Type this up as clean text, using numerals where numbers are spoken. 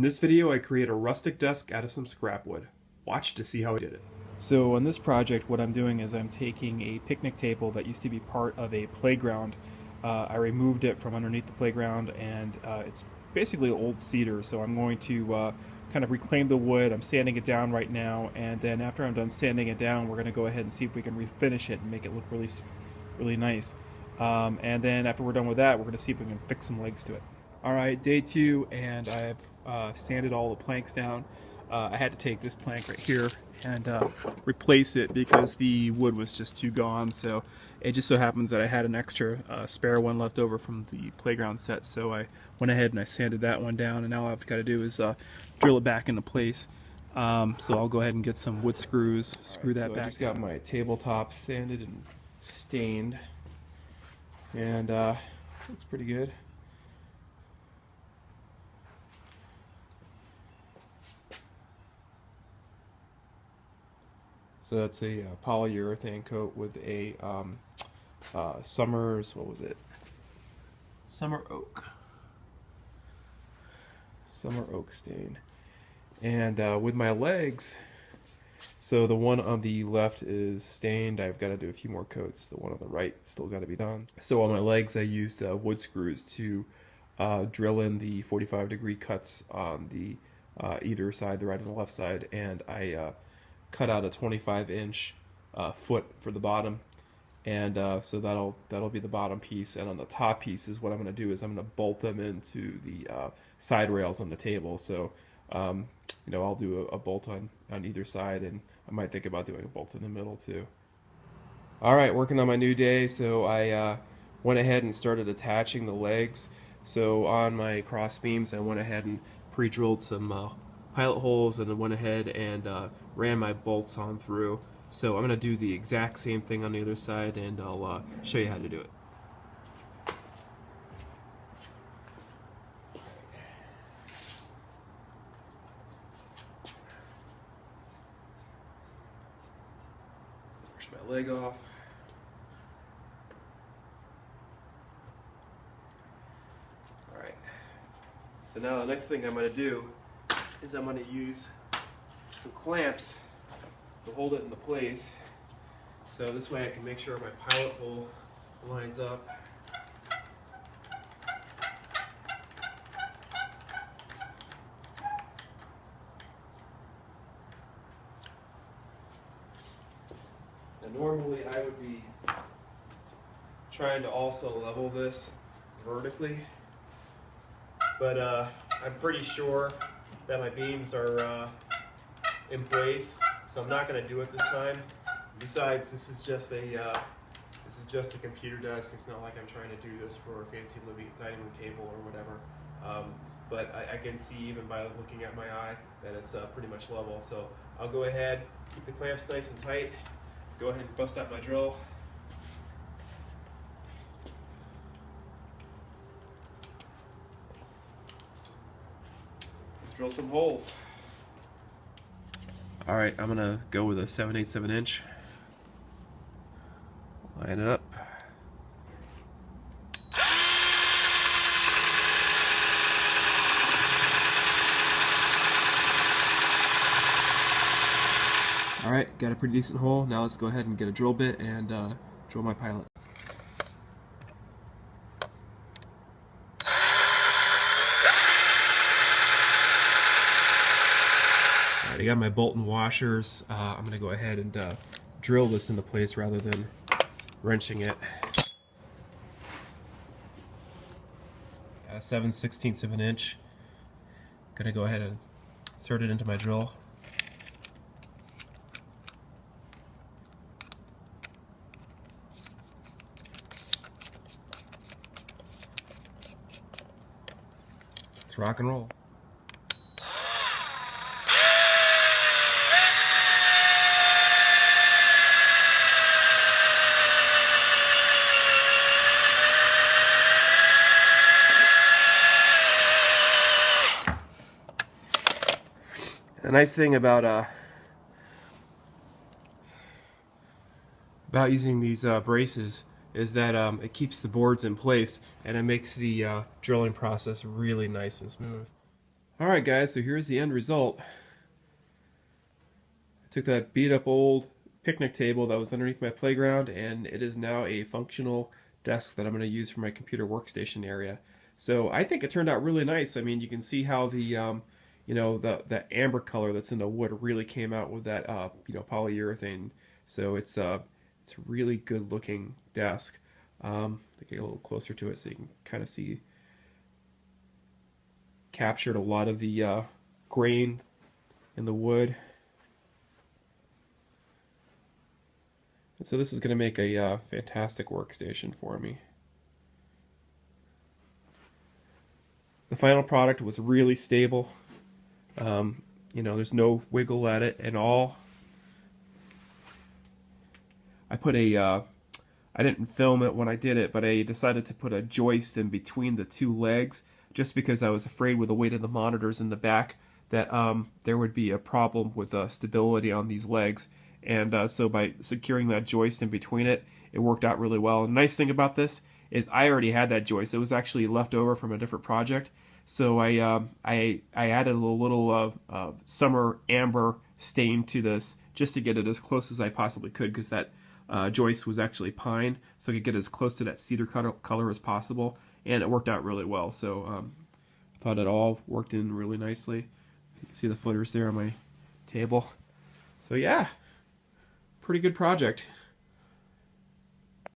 In this video, I create a rustic desk out of some scrap wood. Watch to see how I did it. So on this project, what I'm doing is I'm taking a picnic table that used to be part of a playground. I removed it from underneath the playground, and it's basically old cedar, so I'm going to kind of reclaim the wood. I'm sanding it down right now, and then after I'm done sanding it down, we're going to go ahead and see if we can refinish it and make it look really nice. And then after we're done with that, we're going to see if we can fix some legs to it. Alright, day 2, and I've sanded all the planks down. I had to take this plank right here and replace it because the wood was just too gone. So it just so happens that I had an extra spare one left over from the playground set. So I went ahead and I sanded that one down, and now all I've got to do is drill it back into place. So I'll go ahead and get some wood screws, screw that back. I just got my tabletop sanded and stained, and looks pretty good. So that's a polyurethane coat with a Summer oak stain. And with my legs, so the one on the left is stained. I've got to do a few more coats. The one on the right still got to be done. So on my legs, I used wood screws to drill in the 45-degree cuts on the either side, the right and the left side, and I cut out a 25-inch foot for the bottom, and so that'll be the bottom piece. And on the top pieces, what I'm going to do is I'm going to bolt them into the side rails on the table. So I'll do a bolt on either side, and I might think about doing a bolt in the middle too. All right, working on my new day. So I went ahead and started attaching the legs. So on my cross beams, I went ahead and pre-drilled some pilot holes, and then went ahead and ran my bolts on through. So I'm going to do the exact same thing on the other side, and I'll show you how to do it. Push my leg off. Alright. So now the next thing I'm going to do is I'm going to use some clamps to hold it into place. So this way I can make sure my pilot hole lines up. And normally I would be trying to also level this vertically, but I'm pretty sure that my beams are in place, so I'm not going to do it this time. Besides, this is just a computer desk. It's not like I'm trying to do this for a fancy dining room table or whatever. But I can see even by looking at my eye that it's pretty much level. So I'll go ahead, keep the clamps nice and tight, go ahead and bust out my drill. Let's drill some holes. Alright, I'm going to go with a 7/8 inch. Line it up. Alright, got a pretty decent hole. Now let's go ahead and get a drill bit and drill my pilot. I got my bolt and washers. I'm going to go ahead and drill this into place rather than wrenching it. Got a 7/16 of an inch. Going to go ahead and insert it into my drill. Let's rock and roll. The nice thing about using these braces is that it keeps the boards in place, and it makes the drilling process really nice and smooth. Alright guys, so here's the end result. I took that beat up old picnic table that was underneath my playground, and it is now a functional desk that I'm going to use for my computer workstation area. So I think it turned out really nice. I mean, you can see how the the amber color that's in the wood really came out with that polyurethane. So it's a really good looking desk. I get a little closer to it so you can kind of see captured a lot of the grain in the wood. And so this is going to make a fantastic workstation for me. The final product was really stable. There's no wiggle at it at all. I didn't film it when I did it, but I decided to put a joist in between the two legs just because I was afraid with the weight of the monitors in the back that there would be a problem with stability on these legs. And so by securing that joist in between it, it worked out really well. And the nice thing about this is I already had that joist. It was actually left over from a different project. So I added a little summer amber stain to this just to get it as close as I possibly could, because that joist was actually pine, so I could get as close to that cedar color as possible, and it worked out really well. So I thought it all worked in really nicely. You can see the footers there on my table. So yeah, pretty good project.